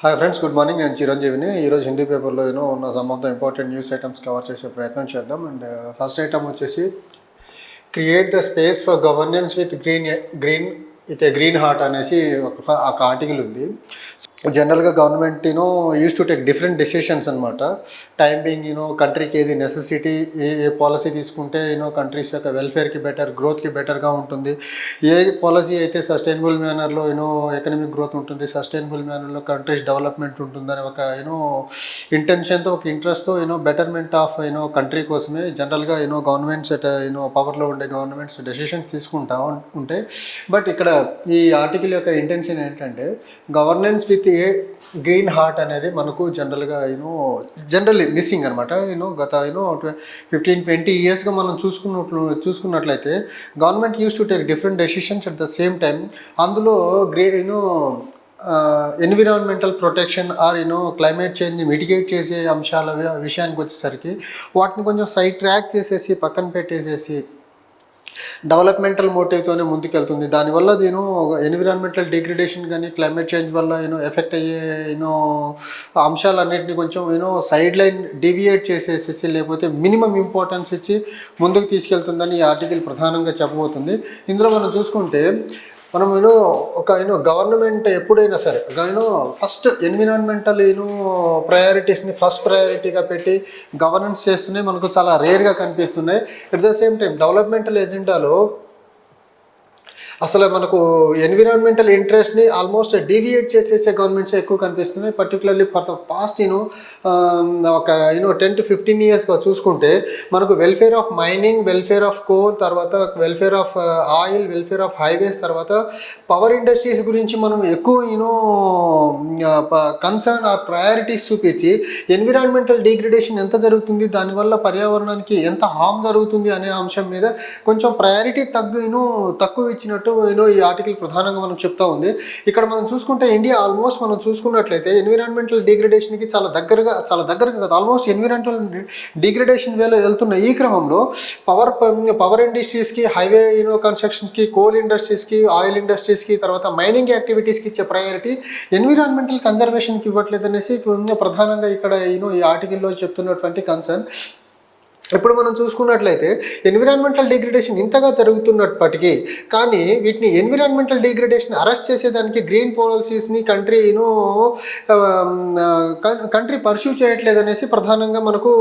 Hi friends, good morning. నేను చిరంజీవిని. ఈరోజు హిందీ పేపర్లో ఉన్న some of the important news items cover చేసే ప్రయత్నం చేద్దాం. అండ్ ఫస్ట్ ఐటమ్ వచ్చేసి create the space for governance with green heart అనేసి ఒక ఆర్టికల్ ఉంది. జనరల్గా government use to take different decisions అనమాట. టైం బీయింగ్ కంట్రీకి ఏది నెసెసిటీ, ఏ పాలసీ తీసుకుంటే కంట్రీస్ యొక్క వెల్ఫేర్కి బెటర్, గ్రోత్కి బెటర్గా ఉంటుంది, ఏ పాలసీ అయితే సస్టైనబుల్ మేనర్లో ఎకనామిక్ గ్రోత్ ఉంటుంది, సస్టైనబుల్ మేనర్లో కంట్రీస్ డెవలప్మెంట్ ఉంటుందని ఒక ఇంటెన్షన్తో, ఒక ఇంట్రెస్ట్తో బెటర్మెంట్ ఆఫ్ కంట్రీ కోసమే జనరల్గా గవర్నమెంట్స్ పవర్లో ఉండే గవర్నమెంట్స్ డెసిషన్స్ తీసుకుంటా ఉంటే. బట్ ఇక్కడ ఈ ఆర్టికల్ యొక్క ఇంటెన్షన్ ఏంటంటే governance with a green heart అనేది మనకు జనరల్లీ మిస్సింగ్ అనమాట. గత 15-20 ఇయర్స్గా మనం చూసుకున్నట్లయితే government use to take different decisions at the same time. అందులో ఎన్విరాన్మెంటల్ ప్రొటెక్షన్ ఆర్ క్లైమేట్ చేంజ్ని మిటిగేట్ చేసే అంశాల విషయానికి వచ్చేసరికి వాటిని కొంచెం సైడ్ ట్రాక్ చేసేసి పక్కన పెట్టేసేసి డెవలప్మెంటల్ మోటివ్తోనే ముందుకెళ్తుంది. దానివల్ల ఎన్విరాన్మెంటల్ డిగ్రేడేషన్ కానీ క్లైమేట్ చేంజ్ వల్ల ఎఫెక్ట్ అయ్యే అంశాలన్నింటినీ కొంచెం సైడ్ లైన్ డీవియేట్ చేసేసేసి లేకపోతే మినిమం ఇంపార్టెన్స్ ఇచ్చి ముందుకు తీసుకెళ్తుందని ఈ ఆర్టికల్ ప్రధానంగా చెప్పబోతుంది. ఇందులో మనం చూసుకుంటే మనం ఒక గవర్నమెంట్ ఎప్పుడైనా సరే ఫస్ట్ ఎన్విరాన్మెంటల్ ప్రయారిటీస్ని ఫస్ట్ ప్రయారిటీగా పెట్టి గవర్నెన్స్ చేస్తూనే మనకు చాలా రేర్గా కనిపిస్తున్నాయి. At the same time developmental ఎజెండాలో అసలు మనకు ఎన్విరాన్మెంటల్ ఇంట్రెస్ట్ని ఆల్మోస్ట్ డీవియేట్ చేసేసే గవర్నమెంట్స్ ఎక్కువ కనిపిస్తున్నాయి. పర్టికులర్లీ ఫర్ ద పాస్ట్ ఒక 10-15 ఇయర్స్గా చూసుకుంటే మనకు welfare of mining, welfare of coal, తర్వాత welfare of oil, welfare of highways, తర్వాత పవర్ ఇండస్ట్రీస్ గురించి మనం ఎక్కువ కన్సర్న్ ఆ ప్రయారిటీస్ చూపించి ఎన్విరాన్మెంటల్ డిగ్రేడేషన్ ఎంత జరుగుతుంది, దానివల్ల పర్యావరణానికి ఎంత హామ్ జరుగుతుంది అనే అంశం మీద కొంచెం ప్రయారిటీ తక్కువ ఇచ్చినట్టు ఈ ఆర్టికల్ ప్రధానంగా మనకు చెప్తా ఉంది. ఇక్కడ మనం చూసుకుంటే ఇండియా ఆల్మోస్ట్ మనం చూసుకున్నట్లయితే ఎన్విరాన్మెంటల్ డిగ్రేడేషన్కి చాలా దగ్గరగా కాదు, ఆల్మోస్ట్ ఎన్విరాన్మెంటల్ డిగ్రేడేషన్ వేలో వెళ్తున్న ఈ క్రమంలో పవర్ ఇండస్ట్రీస్కి, హైవే కన్స్ట్రక్షన్స్కి, కోల్ ఇండస్ట్రీస్కి, ఆయిల్ ఇండస్ట్రీస్కి, తర్వాత మైనింగ్ యాక్టివిటీస్కి ఇచ్చే ప్రయారిటీ ఎన్విరాన్మెంటల్ కన్జర్వేషన్కి ఇవ్వట్లేదు అనేసి ప్రధానంగా ఇక్కడ ఈ ఆర్టికల్లో చెప్తున్నటువంటి కన్సర్న్. ఇప్పుడు మనం చూసుకున్నట్లయితే ఎన్విరాన్మెంటల్ డిగ్రేడేషన్ ఇంతగా జరుగుతున్నప్పటికీ కానీ వీటిని ఎన్విరాన్మెంటల్ డిగ్రేడేషన్ అరెస్ట్ చేసేదానికి గ్రీన్ పాలసీస్ని కంట్రీ పర్స్యూ చేయట్లేదనేసి ప్రధానంగా మనకు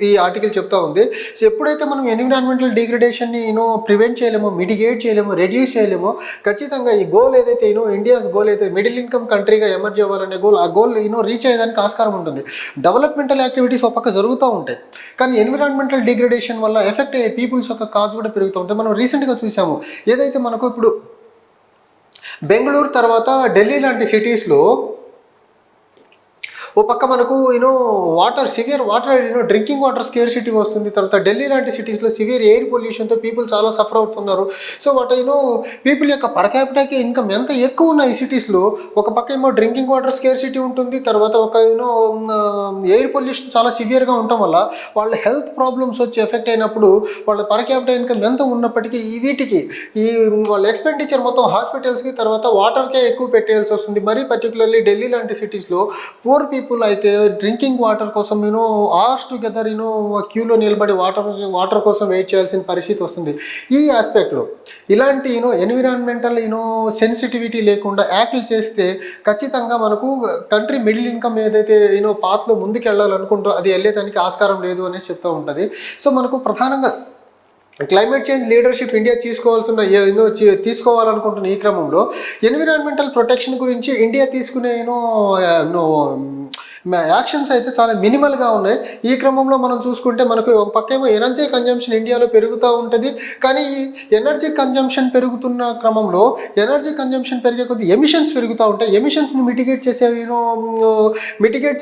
ఈ ఆర్టికల్ చెప్తా ఉంది. సో ఎప్పుడైతే మనం ఎన్విరాన్మెంటల్ డిగ్రేడేషన్ని ప్రివెంట్ చేయలేమో, మిటిగేట్ చేయలేమో, రెడ్యూస్ చేయలేమో, ఖచ్చితంగా ఈ గోల్ ఏదైతే ఇండియాస్ గోల్ అయితే మిడిల్ ఇన్కమ్ కంట్రీగా ఎమర్జ్ అవ్వాలనే గోల్, ఆ గోల్ రీచ్ అయ్యేదానికి ఆస్కారం ఉంటుంది. డెవలప్మెంటల్ యాక్టివిటీస్ ఒక పక్క జరుగుతూ ఉంటాయి, కానీ ఎన్విరాన్మెంటల్ డిగ్రేడేషన్ వల్ల ఎఫెక్ట్ అయ్యే పీపుల్స్ యొక్క కాజ్ కూడా పెరుగుతూ ఉంటాయి. మనం రీసెంట్గా చూసాము, ఏదైతే మనకు ఇప్పుడు బెంగళూరు తర్వాత ఢిల్లీ లాంటి సిటీస్లో ఓ పక్క మనకు severe water drinking water scarcity వస్తుంది. తర్వాత ఢిల్లీ లాంటి సిటీస్లో సివియర్ ఎయిర్ పొల్యూషన్తో పీపుల్ చాలా సఫర్ అవుతున్నారు. సో వాటి పీపుల్ యొక్క పర్ క్యాపిటాకి ఇన్కమ్ ఎంత ఎక్కువ ఉన్న ఈ సిటీస్లో ఒక పక్క డ్రింకింగ్ వాటర్ స్కేర్సిటీ ఉంటుంది, తర్వాత ఒక ఎయిర్ పొల్యూషన్ చాలా సివియర్గా ఉండటం వల్ల వాళ్ళ హెల్త్ ప్రాబ్లమ్స్ వచ్చి ఎఫెక్ట్ అయినప్పుడు వాళ్ళ పర్ క్యాపిటల్ ఇన్కమ్ ఎంత ఉన్నప్పటికీ వీటికి వాళ్ళ ఎక్స్పెండిచర్ మొత్తం హాస్పిటల్స్కి, తర్వాత వాటర్కే ఎక్కువ పెట్టేయాల్సి వస్తుంది. మరీ పర్టికులర్లీ ఢిల్లీ లాంటి సిటీస్లో పూర్ పీపుల్ అయితే డ్రింకింగ్ వాటర్ కోసం అవర్స్ టుగెదర్ క్యూలో నిలబడి వాటర్ కోసం వెయిట్ చేయాల్సిన పరిస్థితి వస్తుంది. ఈ ఆస్పెక్ట్లో ఇలాంటి ఎన్విరాన్మెంటల్ సెన్సిటివిటీ లేకుండా యాక్ట్లు చేస్తే ఖచ్చితంగా మనకు కంట్రీ మిడిల్ ఇన్కమ్ ఏదైతే పాత్లో ముందుకు వెళ్ళాలనుకుంటూ అది వెళ్ళేదానికి ఆస్కారం లేదు అనేసి చెప్తూ ఉంటుంది. సో మనకు ప్రధానంగా క్లైమేట్ చేంజ్ లీడర్షిప్ ఇండియా తీసుకోవాలనుకుంటున్న ఈ క్రమంలో ఎన్విరాన్మెంటల్ ప్రొటెక్షన్ గురించి ఇండియా తీసుకునే యాక్షన్స్ అయితే చాలా మినిమల్గా ఉన్నాయి. ఈ క్రమంలో మనం చూసుకుంటే మనకు ఒక పక్కేమో ఎనర్జీ కన్జంప్షన్ ఇండియాలో పెరుగుతూ ఉంటుంది, కానీ ఈ ఎనర్జీ కన్జంప్షన్ పెరుగుతున్న క్రమంలో ఎనర్జీ కన్జంప్షన్ పెరిగే కొద్ది ఎమిషన్స్ పెరుగుతూ ఉంటాయి. ఎమిషన్స్ని మిటిగేట్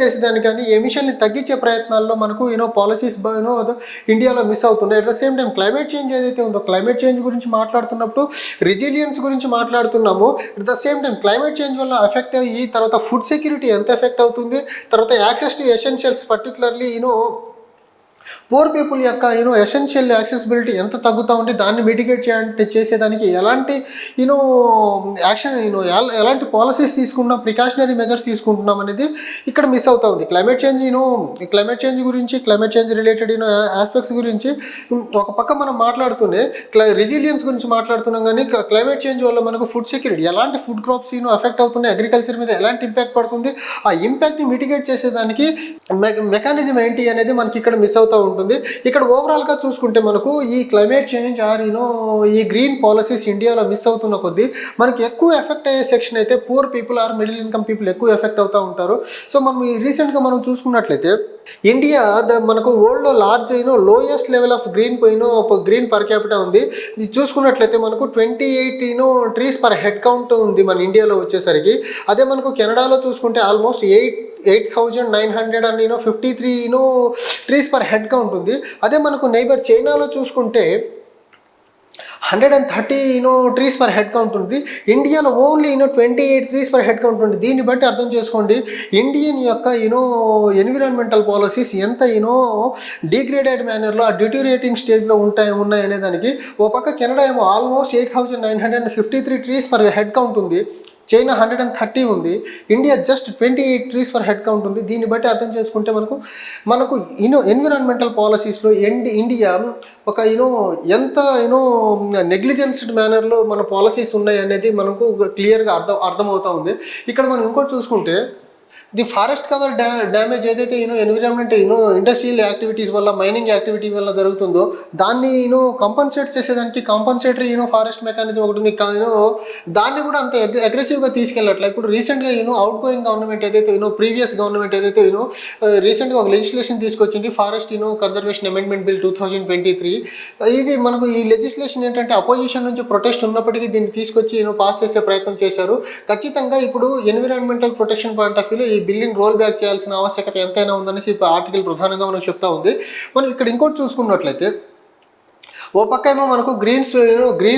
చేసేదానికి కానీ ఎమిషన్ని తగ్గించే ప్రయత్నాల్లో మనకు పాలసీస్ ఇండియాలో మిస్ అవుతున్నాయి. At the same time climate change ఏదైతే ఉందో క్లైమేట్ చేంజ్ గురించి మాట్లాడుతున్నప్పుడు రెసిలియన్స్ గురించి మాట్లాడుతున్నాము. At the same time climate change వల్ల ఎఫెక్ట్ అయ్యి తర్వాత ఫుడ్ సెక్యూరిటీ ఎంత ఎఫెక్ట్ అవుతుంది, తర్వాత access to essentials particularly poor people యొక్క ఎసెన్షియల్ యాక్సెసిబిలిటీ ఎంత తగ్గుతూ ఉంటే దాన్ని మిటిగేట్ చేసేదానికి ఎలాంటి యూనో యాక్షన్ ఎలాంటి పాలసీస్ తీసుకుంటున్నాం, ప్రికాషనరీ మెజర్స్ తీసుకుంటున్నాం అనేది ఇక్కడ మిస్ అవుతా ఉంది. క్లైమేట్ చేంజ్ గురించి, క్లైమేట్ చేంజ్ రిలేటెడ్ ఆస్పెక్ట్స్ గురించి ఒక పక్క మనం మాట్లాడుతూనే రెసిలియన్స్ గురించి మాట్లాడుతున్నాం, కానీ క్లైమేట్ చేంజ్ వల్ల మనకు ఫుడ్ సెక్యూరిటీ, ఎలాంటి ఫుడ్ క్రాప్స్ ఎఫెక్ట్ అవుతున్నాయి, అగ్రికల్చర్ మీద ఎలాంటి ఇంపాక్ట్ పడుతుంది, ఆ ఇంపాక్ట్ని మిటిగేట్ చేసేదానికి మెకానిజం ఏంటి అనేది మనకి ఇక్కడ మిస్ అవుతూ ఉంటుంది. ఇక్కడ ఓవరాల్గా చూసుకుంటే మనకు ఈ క్లైమేట్ చేంజ్ ఆర్ ఈ గ్రీన్ పాలసీస్ ఇండియాలో మిస్ అవుతున్న కొద్దీ మనకి ఎక్కువ ఎఫెక్ట్ అయ్యే సెక్షన్ అయితే poor people or middle income people ఎక్కువ ఎఫెక్ట్ అవుతూ ఉంటారు. సో మనం ఈ రీసెంట్గా మనం చూసుకున్నట్లయితే ఇండియా మనకు వరల్డ్లో large lowest level of green per capital ఉంది. ఇది చూసుకున్నట్లయితే మనకు 28 ట్రీస్ పర్ హెడ్ కౌంట్ ఉంది మన ఇండియాలో వచ్చేసరికి. అదే మనకు కెనడాలో చూసుకుంటే almost 8,953 trees per head count ఉంది. అదే మనకు నైబర్ చైనాలో చూసుకుంటే 130 ట్రీస్ పర్ హెడ్ కౌంట్ ఉంది. ఇండియాలో only 28 trees per head count ఉంది. దీన్ని బట్టి అర్థం చేసుకోండి ఇండియన్ యొక్క ఎన్విరాన్మెంటల్ పాలసీస్ ఎంత డిగ్రేడెడ్ మేనర్లో ఆ డిటూరియేటింగ్ స్టేజ్లో ఉన్నాయనే దానికి. ఓ పక్క కెనడా ఏమో almost 8,953 trees per head count ఉంది, చైనా 130 ఉంది, India just 28 trees per head count ఉంది. దీన్ని బట్టి అర్థం చేసుకుంటే మనకు ఎన్విరాన్మెంటల్ పాలసీస్లో ఇండియా ఒక ఎంత నెగ్లిజెన్స్డ్ మేనర్లో మన పాలసీస్ ఉన్నాయి అనేది మనకు క్లియర్గా అర్థమవుతా ఉంది. ఇక్కడ మనం ఇంకోటి చూసుకుంటే ది ఫారెస్ట్ కవర్ డ్యామేజ్ ఏదైతే ఎన్విరాన్మెంట్ ఇండస్ట్రియల్ యాక్టివిటీస్ వల్ల, మైనింగ్ యాక్టివిటీ వల్ల జరుగుతుందో దాన్ని కంపన్సేట్ చేసేదానికి కాంపన్సేటరీ ఫారెస్ట్ మెకానిజం ఒకటి ఉంది. దాన్ని కూడా అంత అగ్రెసివ్గా తీసుకెళ్ళట్లే. ఇప్పుడు రీసెంట్గా అవుట్ గోయింగ్ గవర్నమెంట్ ఏదైతే ప్రీవియస్ గవర్నమెంట్ ఏదైతే రీసెంట్గా ఒక లెజిస్లేషన్ తీసుకొచ్చింది, ఫారెస్ట్ కన్జర్వేషన్ అమెండ్మెంట్ బిల్ 2023. ఇది మనకు ఈ లెజిస్లేషన్ ఏంటంటే అపోజిషన్ నుంచి ప్రొటెస్ట్ ఉన్నప్పటికీ దీన్ని తీసుకొచ్చి పాస్ చేసే ప్రయత్నం చేశారు. ఖచ్చితంగా ఇప్పుడు ఎన్విరాన్మెంటల్ ప్రొటెక్షన్ పాయింట్ ఆఫ్ వ్యూలో ఈ బిల్లుని రోల్ బ్యాక్ చేయాల్సిన ఆవశ్యకత ఎంతైనా ఉందనేసి ఇప్పుడు ఆర్టికల్ ప్రధానంగా మనకు చెప్తా ఉంది. మనం ఇక్కడ ఇంకోటి చూసుకున్నట్లయితే ఓ పక్క ఏమో మనకు గ్రీన్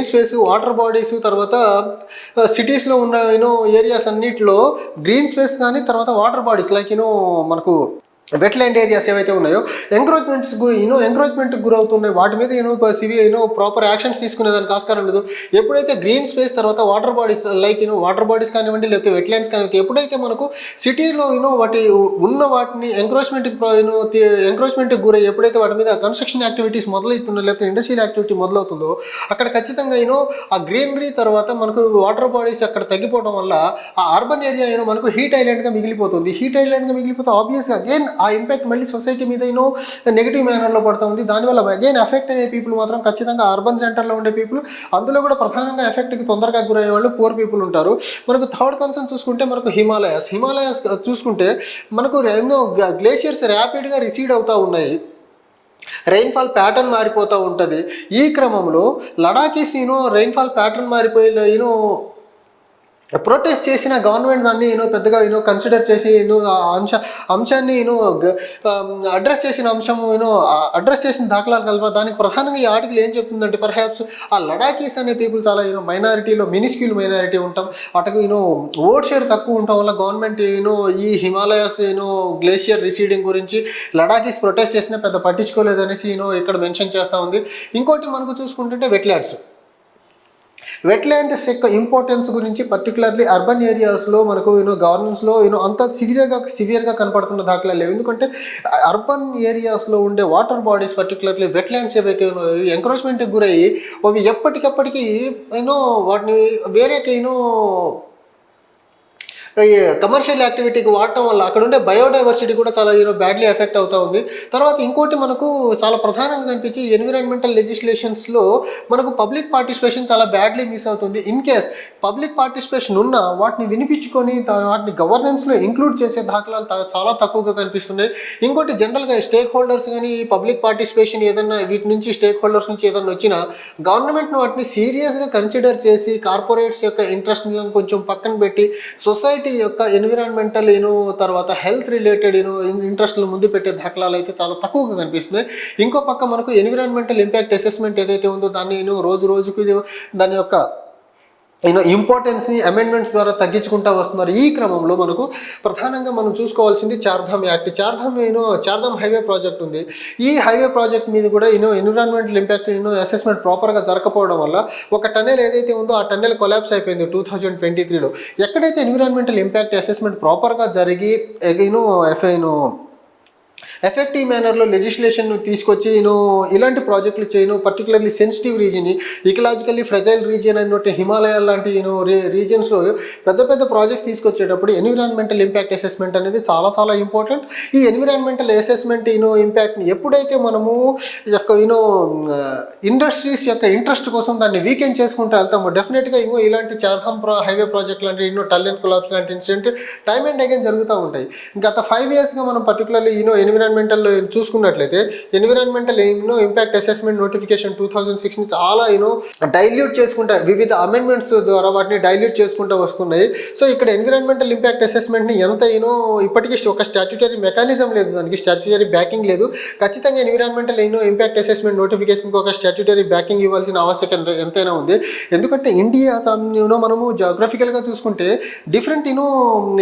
స్పేస్, వాటర్ బాడీస్, తర్వాత సిటీస్లో ఉన్న ఏరియాస్ అన్నిటిలో గ్రీన్ స్పేస్ కానీ తర్వాత వాటర్ బాడీస్ లైక్ మనకు వెట్లాండ్ ఏరియాస్ ఏవైతే ఉన్నాయో ఎంక్రోచ్మెంట్కి గురవుతున్నాయి. వాటి మీద ప్రాపర్ యాక్షన్స్ తీసుకునేదానికి ఆస్కారం లేదు. ఎప్పుడైతే గ్రీన్ స్పేస్ తర్వాత water bodies like water bodies కానివ్వండి, లేకపోతే వెట్లాండ్స్ కానివ్వండి, ఎప్పుడైతే మనకు సిటీలో వాటిని ఎంక్రోచ్మెంట్కి గురై ఎప్పుడైతే వాటి మీద కన్స్ట్రక్షన్ యాక్టివిటీస్ మొదలవుతుందో, లేకపోతే ఇండస్ట్రియల్ యాక్టివిటీ మొదలవుతుందో అక్కడ ఖచ్చితంగా ఆ గ్రీనరీ తర్వాత మనకు వాటర్ బాడీస్ అక్కడ తగ్గిపోవడం వల్ల ఆ అర్బన్ ఏరియా మనకు హీట్ ఐలాండ్గా మిగిలిపోతుంది. హీట్ ఐలాండ్గా మిగిలిపోతే ఆబ్వియస్గా అగైన్ ఆ ఇంపాక్ట్ మళ్ళీ సొసైటీ మీద నెగిటివ్ మేనర్లో పడుతూ ఉంది. దానివల్ల అగైన్ ఎఫెక్ట్ అయ్యే పీపుల్ మాత్రం ఖచ్చితంగా అర్బన్ సెంటర్లో ఉండే పీపుల్, అందులో కూడా ప్రధానంగా ఎఫెక్ట్కి తొందరగా గురయ్యే వాళ్ళు పూర్ పీపుల్ ఉంటారు. మనకు థర్డ్ కన్సర్న్ చూసుకుంటే మనకు హిమాలయాస్ చూసుకుంటే మనకు గ్లేషియర్స్ ర్యాపిడ్గా రిసీడ్ అవుతూ ఉన్నాయి, రెయిన్ఫాల్ ప్యాటర్న్ మారిపోతూ ఉంటుంది. ఈ క్రమంలో లడాఖీస్ రెయిన్ఫాల్ ప్యాటర్న్ మారిపోయి ప్రొటెస్ట్ చేసిన గవర్నమెంట్ దాన్ని పెద్దగా కన్సిడర్ చేసి అంశాన్ని అడ్రస్ చేసిన దాఖలాలు కలప. దానికి ప్రధానంగా ఈ ఆర్టికల్ ఏం చెప్తుందంటే పర్హాప్స్ ఆ లడాఖీస్ అనే పీపుల్ చాలా మైనారిటీలో మినిస్క్యూల్ మైనారిటీ ఉంటాం, వాటికి ఓట్ షేర్ తక్కువ ఉండటం వల్ల గవర్నమెంట్ ఈ హిమాలయాస్ గ్లేషియర్ రిసీడింగ్ గురించి లడాఖీస్ ప్రొటెస్ట్ చేసినా పెద్ద పట్టించుకోలేదనేసి ఇక్కడ మెన్షన్ చేస్తూ ఉంది. ఇంకోటి మనకు చూసుకుంటుంటే వెట్లాండ్స్ యొక్క ఇంపార్టెన్స్ గురించి పర్టికులర్లీ అర్బన్ ఏరియాస్లో మనకు గవర్నెన్స్లో అంత సివియర్గా కనపడుతున్న దాఖలాలు లేవు. ఎందుకంటే అర్బన్ ఏరియాస్లో ఉండే వాటర్ బాడీస్ పర్టికులర్లీ వెట్లాండ్స్ ఏవైతే ఎంక్రోచ్మెంట్కి గురయ్యి అవి ఎప్పటికప్పటికీ వాటిని వేరే కమర్షియల్ యాక్టివిటీకి వాడటం వల్ల అక్కడ ఉండే బయోడైవర్సిటీ కూడా చాలా బ్యాడ్లీ ఎఫెక్ట్ అవుతూ ఉంది. తర్వాత ఇంకోటి మనకు చాలా ప్రధానంగా కనిపించి ఎన్విరాన్మెంటల్ లెజిస్లేషన్స్లో మనకు పబ్లిక్ పార్టిసిపేషన్ చాలా బ్యాడ్లీ మిస్ అవుతుంది. ఇన్ కేస్ పబ్లిక్ పార్టిసిపేషన్ ఉన్నా వాటిని వినిపించుకొని వాటిని గవర్నెన్స్లో ఇంక్లూడ్ చేసే దాఖలాలు చాలా తక్కువగా కనిపిస్తున్నాయి. ఇంకోటి జనరల్గా స్టేక్ హోల్డర్స్ కానీ పబ్లిక్ పార్టిసిపేషన్ ఏదన్నా వీటి నుంచి స్టేక్ హోల్డర్స్ నుంచి ఏదన్నా వచ్చినా గవర్నమెంట్ను వాటిని సీరియస్గా కన్సిడర్ చేసి కార్పొరేట్స్ యొక్క ఇంట్రెస్ట్లను కొంచెం పక్కన పెట్టి సొసైటీ యొక్క ఎన్విరాన్మెంటల్ తర్వాత హెల్త్ రిలేటెడ్ ఇంట్రెస్ట్లు ముందు పెట్టే దాఖలాలు అయితే చాలా తక్కువగా కనిపిస్తున్నాయి. ఇంకో పక్క మనకు ఎన్విరాన్మెంటల్ ఇంపాక్ట్ అసెస్మెంట్ ఏదైతే ఉందో దాన్ని రోజు రోజుకి దాని యొక్క ఇంపార్టెన్స్ని అమెండ్మెంట్స్ ద్వారా తగ్గించుకుంటూ వస్తున్నారు. ఈ క్రమంలో మనకు ప్రధానంగా మనం చూసుకోవాల్సింది Chardham act. Chardham highway project ఉంది. ఈ హైవే ప్రాజెక్ట్ మీద కూడా ఎన్విరాన్మెంటల్ ఇంపాక్ట్ అసెస్మెంట్ ప్రాపర్గా జరగకపోవడం వల్ల ఒక టన్నెల్ ఏదైతే ఉందో ఆ టన్నెల్ కొలాప్స్ అయిపోయింది 2023లో. ఎక్కడైతే ఎన్విరాన్మెంటల్ ఇంపాక్ట్ అసెస్మెంట్ ప్రాపర్గా జరిగి ఎఫెక్టివ్ మేనర్లో లెజిస్లేషన్ తీసుకొచ్చి ఇలాంటి ప్రాజెక్టులు చేయను, particularly sensitive region, ecologically fragile region అన్నట్టు హిమాలయాల లాంటి రీజియన్స్లో పెద్ద పెద్ద ప్రాజెక్ట్ తీసుకొచ్చేటప్పుడు ఎన్విరాన్మెంటల్ ఇంపాక్ట్ అసెస్మెంట్ అనేది చాలా చాలా ఇంపార్టెంట్. ఈ ఎన్విరాన్మెంటల్ అసెస్మెంట్ ఇంపాక్ట్ని ఎప్పుడైతే మనము ఇండస్ట్రీస్ యొక్క ఇంట్రెస్ట్ కోసం దాన్ని వీకెండ్ చేసుకుంటూ వెళ్తామో డెఫినెట్గా ఇలాంటి చార్ధామ్ హైవే ప్రాజెక్ట్ లాంటి టన్నెల్ కొలాప్స్ లాంటి ఇన్సిడెంట్ టైమ్ అండ్ అగైన్ జరుగుతూ ఉంటాయి. గత 5 yearsగా మనం పర్టికులర్లీ ఎన్విరాన్మెంటల్ చూసుకున్నట్లయితే ఎన్విరాన్మెంటల్ ఇంపాక్ట్ అసెస్మెంట్ నోటిఫికేషన్ 2006ని చాలా డైల్యూట్ చేసుకుంటారు, వివిధ అమెండ్మెంట్స్ ద్వారా వాటిని డైల్యూట్ చేసుకుంటూ వస్తున్నాయి. సో ఇక్కడ ఎన్విరాన్మెంటల్ ఇంపాక్ట్ అసెస్మెంట్ని ఎంత ఇప్పటికీ ఒక స్టాట్యుటరీ మెకానిజం లేదు, దానికి స్టాట్యుటరీ బ్యాకింగ్ లేదు. ఖచ్చితంగా ఎన్విరాన్మెంటల్ ఇంపాక్ట్ అసెస్మెంట్ నోటిఫికేషన్కి ఒక స్టాట్యుటరీ బ్యాకింగ్ ఇవ్వాల్సిన ఆవశ్యకత ఎంతైనా ఉంది. ఎందుకంటే ఇండియా మనము జాగ్రఫికల్గా చూసుకుంటే డిఫరెంట్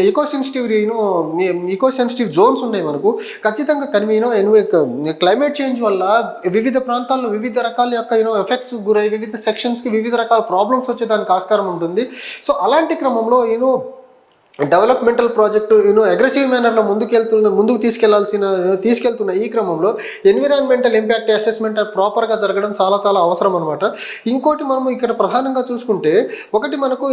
ఈకో సెన్సిటివ్ జోన్స్ ఉన్నాయి మనకు. ఖచ్చితంగా క్లైమేట్ చేంజ్ వల్ల వివిధ ప్రాంతాల్లో వివిధ రకాల యొక్క ఎఫెక్ట్స్ గురై వివిధ సెక్షన్స్కి వివిధ రకాల ప్రాబ్లమ్స్ వచ్చేదానికి ఆస్కారం ఉంటుంది. సో అలాంటి క్రమంలో డెవలప్మెంటల్ ప్రాజెక్టు అగ్రెసివ్ మేనర్లో ముందుకు తీసుకెళ్తున్న ఈ క్రమంలో ఎన్విరాన్మెంటల్ ఇంపాక్ట్ అసెస్మెంట్ ప్రాపర్గా జరగడం చాలా చాలా అవసరం అనమాట. ఇంకోటి మనము ఇక్కడ ప్రధానంగా చూసుకుంటే ఒకటి మనకు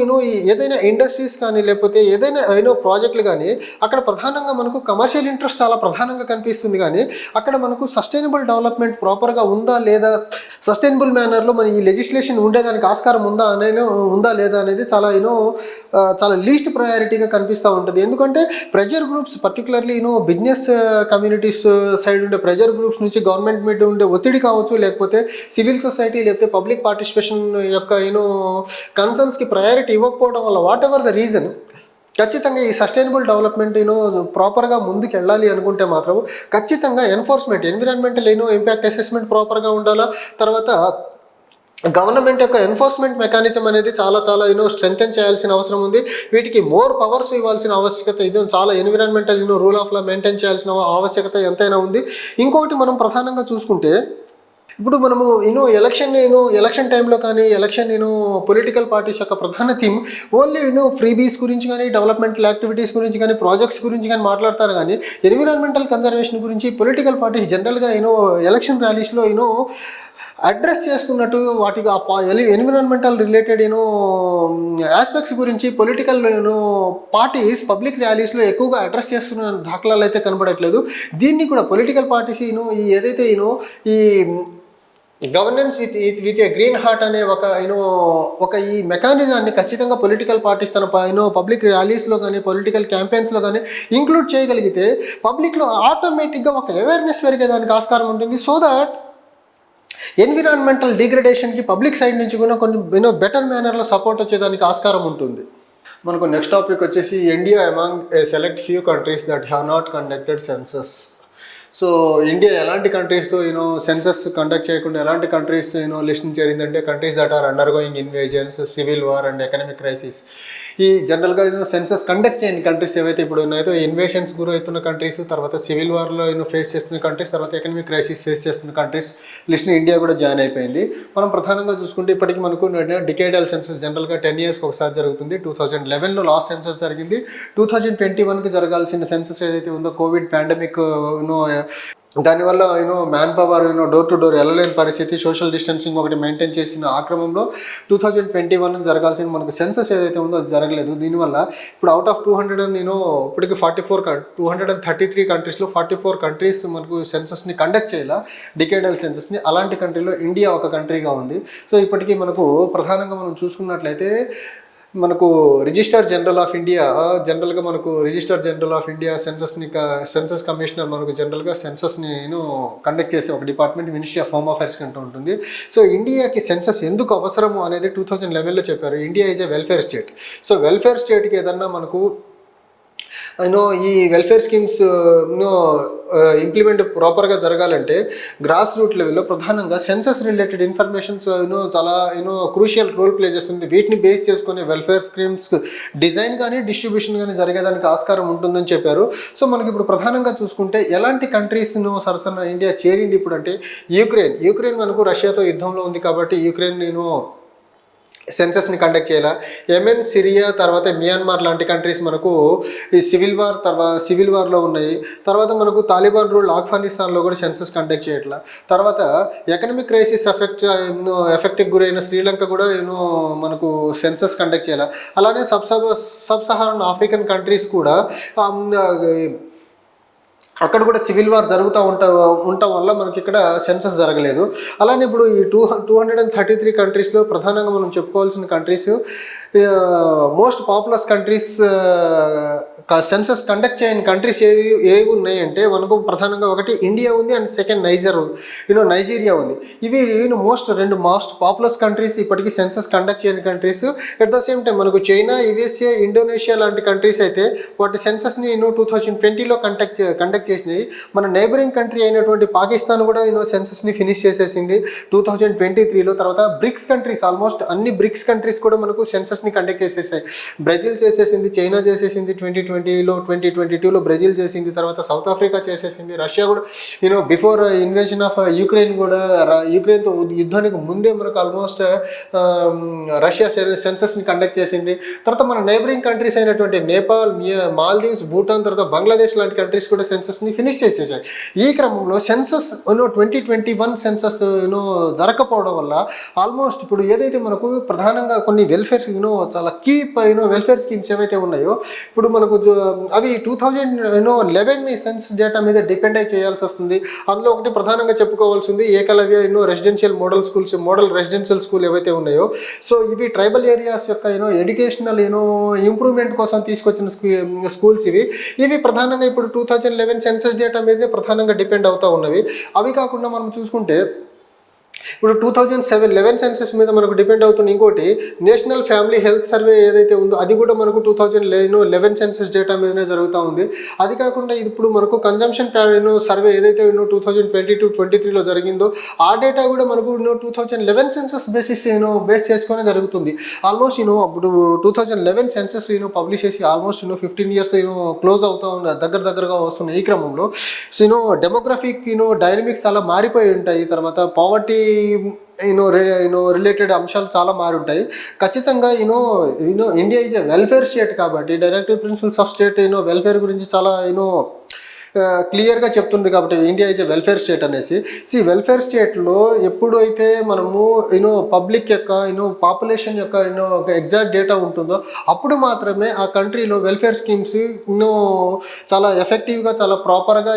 ఏదైనా ఇండస్ట్రీస్ కానీ లేకపోతే ఏదైనా ప్రాజెక్టులు కానీ అక్కడ ప్రధానంగా మనకు కమర్షియల్ ఇంట్రెస్ట్ చాలా ప్రధానంగా కనిపిస్తుంది. కానీ అక్కడ మనకు సస్టైనబుల్ డెవలప్మెంట్ ప్రాపర్గా ఉందా లేదా, సస్టైనబుల్ మేనర్లో మన ఈ లెజిస్లేషన్ ఉండేదానికి ఆస్కారం ఉందా లేదా అనేది చాలా లీస్ట్ ప్రయారిటీగా కనిపిస్తూ ఉంటుంది. ఎందుకంటే pressure groups particularly business communities side ఉండే ప్రెజర్ గ్రూప్స్ నుంచి గవర్నమెంట్ మీద ఉండే ఒత్తిడి కావచ్చు, లేకపోతే సివిల్ సొసైటీ లేకపోతే పబ్లిక్ పార్టిసిపేషన్ యొక్క కన్సర్న్స్కి ప్రయారిటీ ఇవ్వకపోవడం వల్ల వాట్ ఎవర్ ద రీజన్ ఖచ్చితంగా ఈ సస్టైనబుల్ డెవలప్మెంట్ ప్రాపర్గా ముందుకు వెళ్ళాలి అనుకుంటే మాత్రం ఖచ్చితంగా ఎన్విరాన్మెంటల్ ఇంపాక్ట్ అసెస్మెంట్ ప్రాపర్గా ఉండాలా. తర్వాత గవర్నమెంట్ యొక్క ఎన్ఫోర్స్మెంట్ మెకానిజం అనేది చాలా చాలా స్ట్రెంగ్తెన్ చేయాల్సిన అవసరం ఉంది. వీటికి మోర్ పవర్స్ ఇవ్వాల్సిన ఆవశ్యకత చాలా environmental rule of law maintain చేయాల్సిన ఆవశ్యకత ఎంతైనా ఉంది. ఇంకొకటి మనం ప్రధానంగా చూసుకుంటే ఇప్పుడు మనము ఎలక్షన్ టైంలో కానీ పొలిటికల్ పార్టీస్ యొక్క ప్రధాన థీమ్ ఓన్లీ ఫ్రీబీస్ గురించి కానీ డెవలప్మెంటల్ యాక్టివిటీస్ గురించి కానీ ప్రాజెక్ట్స్ గురించి కానీ మాట్లాడతారు. కానీ ఎన్విరాన్మెంటల్ కన్జర్వేషన్ గురించి పొలిటికల్ పార్టీస్ జనరల్గా ఎలక్షన్ ర్యాలీస్లో అడ్రస్ చేస్తున్నట్టు వాటికి ఎన్విరాన్మెంటల్ రిలేటెడ్ ఆస్పెక్ట్స్ గురించి పొలిటికల్ పార్టీస్ పబ్లిక్ ర్యాలీస్లో ఎక్కువగా అడ్రస్ చేస్తున్న దాఖలాలు అయితే కనబడట్లేదు. దీన్ని కూడా పొలిటికల్ పార్టీస్ ఏదైతే e governance with a green heart అనే ఒక ఈ మెకానిజాన్ని ఖచ్చితంగా పొలిటికల్ పార్టీస్ తన పబ్లిక్ ర్యాలీస్లో కానీ పొలిటికల్ క్యాంపెయిన్స్లో కానీ ఇంక్లూడ్ చేయగలిగితే పబ్లిక్లో ఆటోమేటిక్గా ఒక అవేర్నెస్ పెరిగేదానికి ఆస్కారం ఉంటుంది. సో దట్ ఎన్విరాన్మెంటల్ డిగ్రేడేషన్కి పబ్లిక్ సైడ్ నుంచి కూడా కొన్ని బెటర్ మేనర్లో సపోర్ట్ వచ్చేదానికి ఆస్కారం ఉంటుంది. మనకు నెక్స్ట్ టాపిక్ వచ్చేసి India among a select few countries that have not conducted census. So India ఎలాంటి కంట్రీస్తో సెన్సస్ కండక్ట్ చేయకుండా ఎలాంటి కంట్రీస్ లిస్టింగ్ చేరిందంటే countries that are undergoing invasions, civil war and economic crisis. ఈ జనరల్గా సెన్సస్ కండక్ట్ చేయని countries ఏవైతే ఇప్పుడు ఉన్నాయో ఇన్వేషన్స్ గురవుతున్న కంట్రీస్, తర్వాత సివిల్ వార్లో ఫేస్ చేస్తున్న కంట్రీస్, తర్వాత ఎకనామిక్ క్రైసిస్ ఫేస్ చేస్తున్న కంట్రీస్ లిస్ట్ని ఇండియా కూడా జాయిన్ అయిపోయింది. మనం ప్రధానంగా చూసుకుంటే ఇప్పటికీ మనకు డికేడల్ సెన్సస్ జనరల్గా 10 yearsకి ఒకసారి జరుగుతుంది. 2011లో లాస్ట్ సెన్సస్ జరిగింది. 2021కి జరగాల్సిన సెన్సస్ ఏదైతే ఉందో కోవిడ్ పాండమిక్ దానివల్ల man power door to door వెళ్ళలేని పరిస్థితి, సోషల్ డిస్టెన్సింగ్ ఒకటి మెయింటైన్ చేసిన ఆ క్రమంలో 2021 జరగాల్సిన మనకు సెన్సస్ ఏదైతే ఉందో అది జరగలేదు. దీనివల్ల ఇప్పుడు అవుట్ ఆఫ్ 200 ఇప్పటికి 233 కంట్రీస్లో 44 కంట్రీస్ మనకు సెన్సస్ని కండక్ట్ చేయాల, డికేడల్ సెన్సస్ని. అలాంటి కంట్రీలో ఇండియా ఒక కంట్రీగా ఉంది. సో ఇప్పటికీ మనకు ప్రధానంగా మనం చూసుకున్నట్లయితే మనకు register general of India census commissioner మనకు జనరల్గా సెన్సస్ని కండక్ట్ చేసే ఒక department ministry of home affairs కంటూ ఉంటుంది. సో ఇండియాకి సెన్సస్ ఎందుకు అవసరము అనేది 2011లో చెప్పారు. India is a welfare state. So welfare స్టేట్కి ఏదన్నా మనకు ఈ వెల్ఫేర్ స్కీమ్స్ ఇంప్లిమెంట్ ప్రాపర్గా జరగాలంటే గ్రాస్ రూట్ లెవెల్లో ప్రధానంగా సెన్సస్ రిలేటెడ్ ఇన్ఫర్మేషన్స్ చాలా క్రూషియల్ రోల్ ప్లే చేస్తుంది. వీటిని బేస్ చేసుకునే వెల్ఫేర్ స్కీమ్స్ డిజైన్ కానీ డిస్ట్రిబ్యూషన్ కానీ జరిగేదానికి ఆస్కారం ఉంటుందని చెప్పారు. సో మనకి ఇప్పుడు ప్రధానంగా చూసుకుంటే ఎలాంటి కంట్రీస్ను సరసన ఇండియా చేరింది ఇప్పుడు అంటే యూక్రెయిన్ మనకు రష్యాతో యుద్ధంలో ఉంది కాబట్టి యూక్రెయిన్ సెన్సస్ని కండక్ట్ చేయాల. యెమెన్, సిరియా, తర్వాత మియాన్మార్ లాంటి కంట్రీస్ మనకు ఈ సివిల్ వార్లో ఉన్నాయి. తర్వాత మనకు తాలిబాన్ రూల్ ఆఫ్ఘనిస్తాన్లో కూడా సెన్సస్ కండక్ట్ చేయట్లా. తర్వాత ఎకనమిక్ క్రైసిస్ ఎఫెక్ట్కి గురైన శ్రీలంక కూడా మనకు సెన్సస్ కండక్ట్ చేయాలి. అలానే సబ్ సహారన్ ఆఫ్రికన్ కంట్రీస్ కూడా అక్కడ కూడా సివిల్ వార్ జరుగుతూ ఉండటం వల్ల మనకి ఇక్కడ సెన్సస్ జరగలేదు. అలానే ఇప్పుడు ఈ 233 కంట్రీస్లో ప్రధానంగా మనం చెప్పుకోవాల్సిన countries most populous countries census conduct చేయని కంట్రీస్ ఏవి ఉన్నాయి అంటే మనకు ప్రధానంగా ఒకటి ఇండియా ఉంది అండ్ సెకండ్ నైజీరియా ఉంది. ఇవి రెండు మోస్ట్ పాపులస్ కంట్రీస్ ఇప్పటికీ సెన్సస్ కండక్ట్ చేయని countries. At the same time మనకు చైనా, యుఎస్ఏ, ఇండోనేషియా లాంటి కంట్రీస్ అయితే వాటి సెన్సస్ని 2020లో కండక్ట్ చేసినాయి. మన నైబరింగ్ కంట్రీ అయినటువంటి పాకిస్తాన్ కూడా సెన్సస్ని ఫినిష్ చేసేసింది 2023లో. తర్వాత బ్రిక్స్ కంట్రీస్ ఆల్మోస్ట్ అన్ని బ్రిక్స్ కంట్రీస్ కూడా మనకు సెన్సస్ని కండక్ట్ చేసేసాయి. బ్రెజిల్ చేసేసింది, చైనా చేసేసింది 2022లో బ్రెజిల్ చేసింది, తర్వాత సౌత్ ఆఫ్రికా చేసేసింది, రష్యా కూడా బిఫోర్ ఇన్వేషన్ ఆఫ్ యుక్రెయిన్ కూడా యుక్రెయిన్తో యుద్ధానికి ముందే మనకు ఆల్మోస్ట్ రష్యా సెన్సస్ని కండక్ట్ చేసింది. తర్వాత మన నైబరింగ్ కంట్రీస్ అయినటువంటి నేపాల్, మాల్దీవ్స్, భూటాన్, తర్వాత బంగ్లాదేశ్ లాంటి కంట్రీస్ కూడా సెన్సస్ని ఫినిష్ చేసేసాయి. ఈ క్రమంలో సెన్సస్ 2021 సెన్సస్ జరగకపోవడం వల్ల ఆల్మోస్ట్ ఇప్పుడు ఏదైతే మనకు ప్రధానంగా కొన్ని వెల్ఫేర్ చాలా కీ వెల్ఫేర్ స్కీమ్స్ ఏవైతే ఉన్నాయో ఇప్పుడు మనకు అవి 2011 సెన్స్ డేటా మీద డిపెండ్ అయి చేయాల్సి వస్తుంది. అందులో ఒకటి ప్రధానంగా చెప్పుకోవాల్సింది Eklavya residential model residential school ఏవైతే ఉన్నాయో. సో ఇవి ట్రైబల్ ఏరియాస్ యొక్క ఎడ్యుకేషనల్ ఇంప్రూవ్మెంట్ కోసం తీసుకొచ్చిన స్కూల్స్ ఇవి ప్రధానంగా ఇప్పుడు 2011 సెన్సస్ డేటా మీదనే ప్రధానంగా డిపెండ్ అవుతూ ఉన్నవి. అవి కాకుండా మనం చూసుకుంటే ఇప్పుడు 2011 సెన్సస్ మీద మనకు డిపెండ్ అవుతున్న ఇంకోటి నేషనల్ ఫ్యామిలీ హెల్త్ సర్వే ఏదైతే ఉందో అది కూడా మనకు 2011 సెన్సస్ డేటా మీదనే జరుగుతూ ఉంది. అది కాకుండా ఇప్పుడు మనకు కన్జంప్షన్ సర్వే ఏదైతే 2022-23లో జరిగిందో ఆ డేటా కూడా మనకు 2011 సెన్సస్ బేస్ చేసుకొని జరుగుతుంది. ఆల్మోస్ట్ అప్పుడు 2011 సెన్సస్ పబ్లిష్ చేసి ఆల్మోస్ట్ 15 ఇయర్స్ క్లోజ్ అవుతూ ఉంది, దగ్గరగా వస్తున్నాయి. ఈ క్రమంలో డెమోగ్రఫిక్ డైనమిక్స్ చాలా మారిపోయి ఉంటాయి. తర్వాత పావర్టీ రిలేటెడ్ అంశాలు చాలా మారి ఉంటాయి. ఖచ్చితంగా ఇండియా ఈజ్ వెల్ఫేర్ స్టేట్ కాబట్టి directive principles of state welfare గురించి చాలా క్లియర్గా చెప్తుంది కాబట్టి ఇండియా ఈజ్ వెల్ఫేర్ స్టేట్ అనేసి. వెల్ఫేర్ స్టేట్లో ఎప్పుడైతే మనము పబ్లిక్ యొక్క పాపులేషన్ యొక్క ఎగ్జాక్ట్ డేటా ఉంటుందో అప్పుడు మాత్రమే ఆ కంట్రీలో వెల్ఫేర్ స్కీమ్స్ చాలా ఎఫెక్టివ్గా చాలా ప్రాపర్గా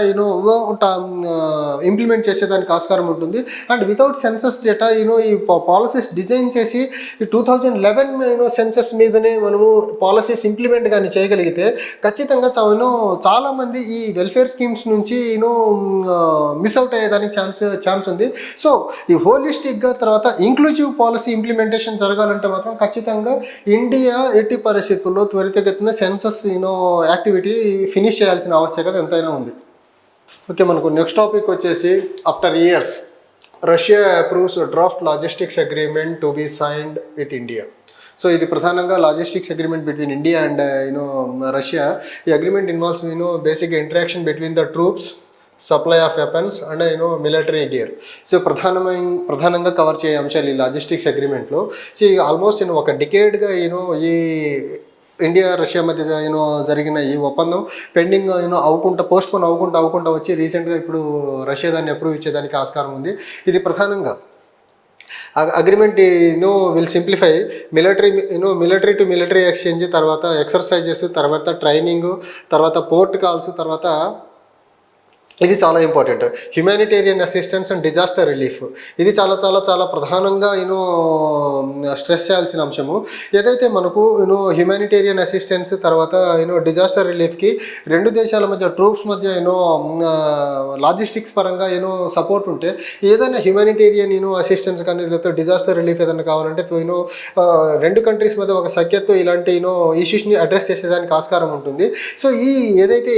ఇంప్లిమెంట్ చేసేదానికి ఆస్కారం ఉంటుంది. అండ్ వితౌట్ సెన్సస్ డేటా ఈ పాలసీస్ డిజైన్ చేసి ఈ 2011 సెన్సస్ మీదనే మనము పాలసీస్ ఇంప్లిమెంట్ కానీ చేయగలిగితే ఖచ్చితంగా చాలామంది ఈ వెల్ఫేర్ స్కీమ్స్ నుంచి మిస్ అవుట్ అయ్యేదానికి ఛాన్స్ ఉంది. సో ఈ హోలిస్టిక్గా తర్వాత ఇంక్లూజివ్ పాలసీ ఇంప్లిమెంటేషన్ జరగాలంటే మాత్రం ఖచ్చితంగా ఇండియా ఎట్టి పరిస్థితుల్లో త్వరితగతిన సెన్సస్ యాక్టివిటీ ఫినిష్ చేయాల్సిన ఆవశ్యకత ఎంతైనా ఉంది. ఓకే, మనకు నెక్స్ట్ టాపిక్ వచ్చేసి after years Russia approves draft logistics agreement to be signed with India. So ఇది ప్రధానంగా logistics agreement between India and Russia. ఈ అగ్రిమెంట్ ఇన్వాల్వ్స్ బేసిక్గా interaction between the troops, supply of weapons and military gear. So ప్రధానంగా cover చేయ అంశాలు ఈ logistics అగ్రిమెంట్లో. So almost ఒక డికేడ్గా ఈ ఇండియా రష్యా మధ్య జరిగిన ఈ ఒప్పందం పెండింగ్ పోస్ట్పోన్ అవ్వకుండా వచ్చి రీసెంట్గా ఇప్పుడు రష్యా దాన్ని అప్రూవ్ ఇచ్చేదానికి ఆస్కారం ఉంది. ఇది ప్రధానంగా agreement will simplify military to military exchange, తర్వాత ఎక్సర్సైజెస్, తర్వాత ట్రైనింగ్, తర్వాత పోర్ట్ కాల్స్, తర్వాత ఇది చాలా important. Humanitarian assistance and disaster relief ఇది చాలా చాలా చాలా ప్రధానంగా స్ట్రెస్ చేయాల్సిన అంశము. ఏదైతే మనకు హ్యుమానిటేరియన్ అసిస్టెన్స్ తర్వాత డిజాస్టర్ రిలీఫ్కి రెండు దేశాల మధ్య ట్రూప్స్ మధ్య లాజిస్టిక్స్ పరంగా సపోర్ట్ ఉంటే ఏదైనా హ్యుమానిటేరియన్ అసిస్టెన్స్ కానీ లేకపోతే డిజాస్టర్ రిలీఫ్ ఏదైనా కావాలంటే రెండు కంట్రీస్ మధ్య ఒక సఖ్యతతో ఇలాంటి ఇష్యూస్ని అడ్రస్ చేసేదానికి ఆస్కారం ఉంటుంది. సో ఏదైతే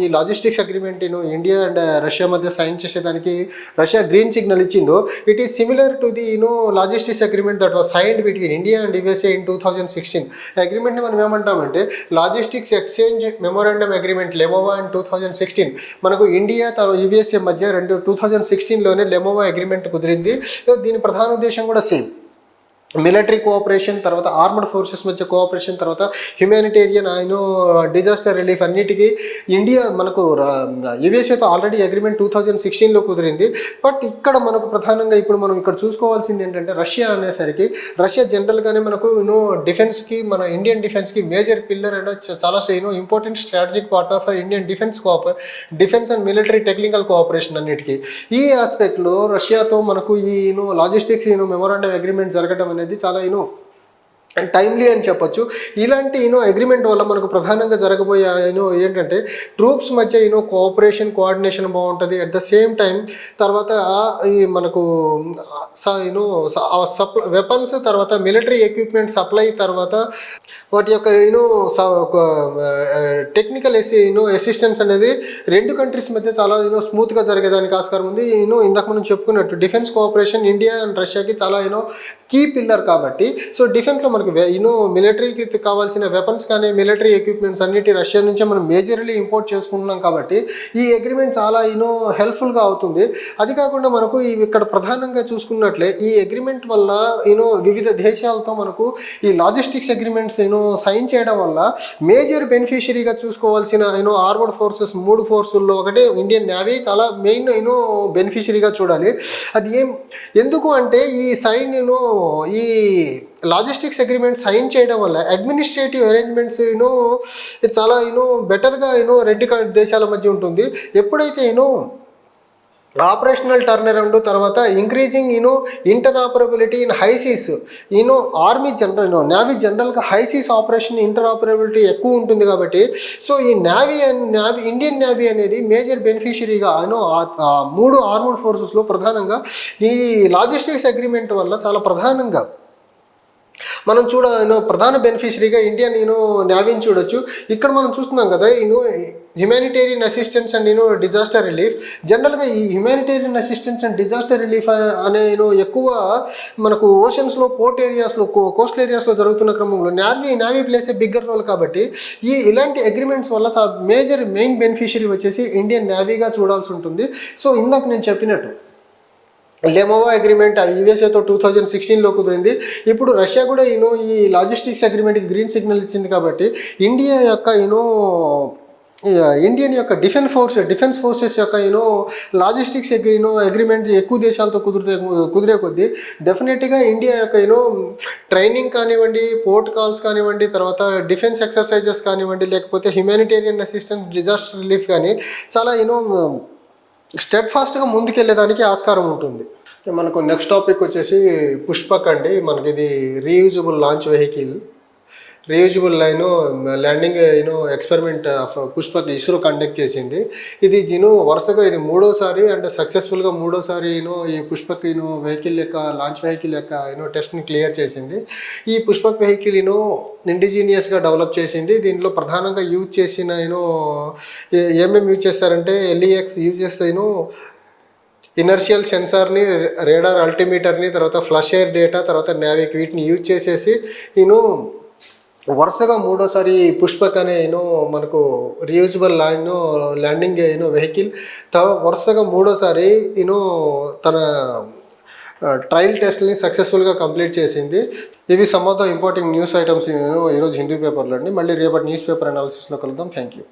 ఈ logistics agreement India and Russia మధ్య సైన్ చేసేదానికి రష్యా గ్రీన్ సిగ్నల్ ఇచ్చిందో, it is similar to the logistics agreement that was signed between India and USA in 2016. అగ్రిమెంట్ని మనం ఏమంటామంటే logistics exchange memorandum agreement లెమోవా in 2016. మనకు ఇండియా యుఎస్ఏ మధ్య 2016లోనే లెమోవా agreement కుదిరింది. దీని ప్రధాన ఉద్దేశం కూడా సేమ్, మిలిటరీ కోఆపరేషన్, తర్వాత ఆర్మడ్ ఫోర్సెస్ మధ్య కోఆపరేషన్, తర్వాత హ్యుమానిటేరియన్ డిజాస్టర్ రిలీఫ్ అన్నిటికీ ఇండియా మనకు యుఎస్ఏతో ఆల్రెడీ అగ్రిమెంట్ 2016లో కుదిరింది. బట్ ఇక్కడ మనకు ప్రధానంగా ఇప్పుడు మనం ఇక్కడ చూసుకోవాల్సింది ఏంటంటే రష్యా అనేసరికి రష్యా జనరల్గానే మనకు డిఫెన్స్కి మన ఇండియన్ డిఫెన్స్కి మేజర్ పిల్లర్ అండ్ చాలా important strategic partner for Indian defence and military technical cooperation అన్నిటికీ. ఈ ఆస్పెక్ట్లో రష్యాతో మనకు ఈ లాజిస్టిక్స్ మెమోరాండమ్ అగ్రిమెంట్ జరగడం అనేది చాలా టైమ్లీ అని చెప్పొచ్చు. ఇలాంటి అగ్రిమెంట్ వల్ల మనకు ప్రధానంగా జరగబోయే ఏంటంటే ట్రూప్స్ మధ్య కోఆపరేషన్ కోఆర్డినేషన్ బాగుంటుంది. అట్ ద సేమ్ టైం తర్వాత మనకు వెపన్స్ తర్వాత మిలిటరీ ఎక్విప్మెంట్ సప్లై తర్వాత వాటి యొక్క టెక్నికల్ అసిస్టెన్స్ అనేది రెండు కంట్రీస్ మధ్య చాలా స్మూత్గా జరిగేదానికి ఆస్కారం ఉంది. ఇందాక మనం చెప్పుకున్నట్టు డిఫెన్స్ కోఆపరేషన్ ఇండియా అండ్ రష్యాకి చాలా కీ పిల్లర్ కాబట్టి, సో డిఫెన్స్లో మనకు మిలిటరీకి కావాల్సిన వెపన్స్ కానీ మిలిటరీ ఎక్విప్మెంట్స్ అన్నిటి రష్యా నుంచే మనం మేజర్లీ ఇంపోర్ట్ చేసుకుంటున్నాం కాబట్టి ఈ అగ్రిమెంట్ చాలా హెల్ప్ఫుల్గా అవుతుంది. అది కాకుండా మనకు ఇక్కడ ప్రధానంగా చూసుకున్నట్లే ఈ అగ్రిమెంట్ వల్ల వివిధ దేశాలతో మనకు ఈ లాజిస్టిక్స్ అగ్రిమెంట్స్ సైన్ చేయడం వల్ల మేజర్ బెనిఫిషరీగా చూసుకోవాల్సిన ఆర్మడ్ ఫోర్సెస్ 3 ఫోర్సుల్లో ఒకటి ఇండియన్ నేవీ చాలా మెయిన్ బెనిఫిషరీగా చూడాలి. అది ఎందుకు అంటే ఈ సైన్ ఈ లాజిస్టిక్స్ అగ్రిమెంట్ సైన్ చేయడం వల్ల అడ్మినిస్ట్రేటివ్ అరేంజ్మెంట్స్ చాలా బెటర్గా రెండు దేశాల మధ్య ఉంటుంది. ఎప్పుడైతే ఆపరేషనల్ టర్న్ అరౌండ్ తర్వాత increasing interoperability in high seas army general navy జనరల్గా హైసీస్ ఆపరేషన్ ఇంటర్ఆపరబిలిటీ ఎక్కువ ఉంటుంది కాబట్టి సో ఈ నేవీ ఇండియన్ నేవీ అనేది మేజర్ బెనిఫిషరీగా 3 ఆర్మడ్ ఫోర్సెస్లో ప్రధానంగా ఈ లాజిస్టిక్స్ అగ్రిమెంట్ వల్ల చాలా ప్రధానంగా మనం ప్రధాన బెనిఫిషరీగా ఇండియన్ నేవీని చూడొచ్చు. ఇక్కడ మనం చూస్తున్నాం కదా humanitarian assistance and disaster relief. జనరల్గా ఈ humanitarian assistance and disaster relief అనే ఎక్కువ మనకు ఓషన్స్లో పోర్ట్ ఏరియాస్లో కోస్టల్ ఏరియాస్లో జరుగుతున్న క్రమంలో navy plays a bigger role కాబట్టి ఇలాంటి అగ్రిమెంట్స్ వల్ల మెయిన్ బెనిఫిషరీ వచ్చేసి ఇండియన్ నేవీగా చూడాల్సి ఉంటుంది. సో ఇందాక నేను చెప్పినట్టు లెమోవా అగ్రిమెంట్ యుఎస్ఏతో 2016లో కుదిరింది. ఇప్పుడు రష్యా కూడా ఈ లాజిస్టిక్స్ అగ్రిమెంట్కి గ్రీన్ సిగ్నల్ ఇచ్చింది కాబట్టి ఇండియా యొక్క ఇండియన్ యొక్క డిఫెన్స్ ఫోర్సెస్ యొక్క లాజిస్టిక్స్ అగ్రిమెంట్ ఎక్కువ దేశాలతో కుదిరే కొద్దీ డెఫినెట్గా ఇండియా యొక్క ట్రైనింగ్ కానివ్వండి, పోర్ట్ కాల్స్ కానివ్వండి, తర్వాత డిఫెన్స్ ఎక్సర్సైజెస్ కానివ్వండి, లేకపోతే హ్యుమానిటేరియన్ అసిస్టెన్స్ డిజాస్టర్ రిలీఫ్ కానీ చాలా స్టెప్ ఫాస్ట్గా ముందుకెళ్ళేదానికి ఆస్కారం ఉంటుంది. మనకు నెక్స్ట్ టాపిక్ వచ్చేసి పుష్పక్ అండి. మనకి ఇది reusable launch vehicle, reusable landing experiment of Pushpak ISRO conduct చేసింది. ఇది వరుసగా ఇది 3వసారి అంటే సక్సెస్ఫుల్గా 3వసారి ఈ పుష్పక్ వెహికల్ యొక్క లాంచ్ వెహికల్ యొక్క టెస్ట్ని క్లియర్ చేసింది. ఈ పుష్పక్ వెహికల్ ఇండిజీనియస్గా డెవలప్ చేసింది. దీంట్లో ప్రధానంగా యూజ్ చేసిన ఏమేమి యూజ్ చేస్తారంటే LEX యూజ్ చేస్తే ఇనర్షియల్ సెన్సార్ని, రేడార్ అల్టిమీటర్ని, తర్వాత ఫ్లష్ ఎయిర్ డేటా, తర్వాత నావిక్ వీటిని యూజ్ చేసేసి వరుసగా 3వసారి పుష్పక్ అనే మనకు రీయూజబుల్ ల్యాండింగ్ వెహికల్ వరుసగా 3వసారి తన ట్రయల్ టెస్ట్ని సక్సెస్ఫుల్గా కంప్లీట్ చేసింది. ఇవి some of the important news items ఈరోజు హిందూ పేపర్లో అండి. మళ్ళీ రేపటి న్యూస్ పేపర్ అనాలిసిస్లో కలుద్దాం. Thank you.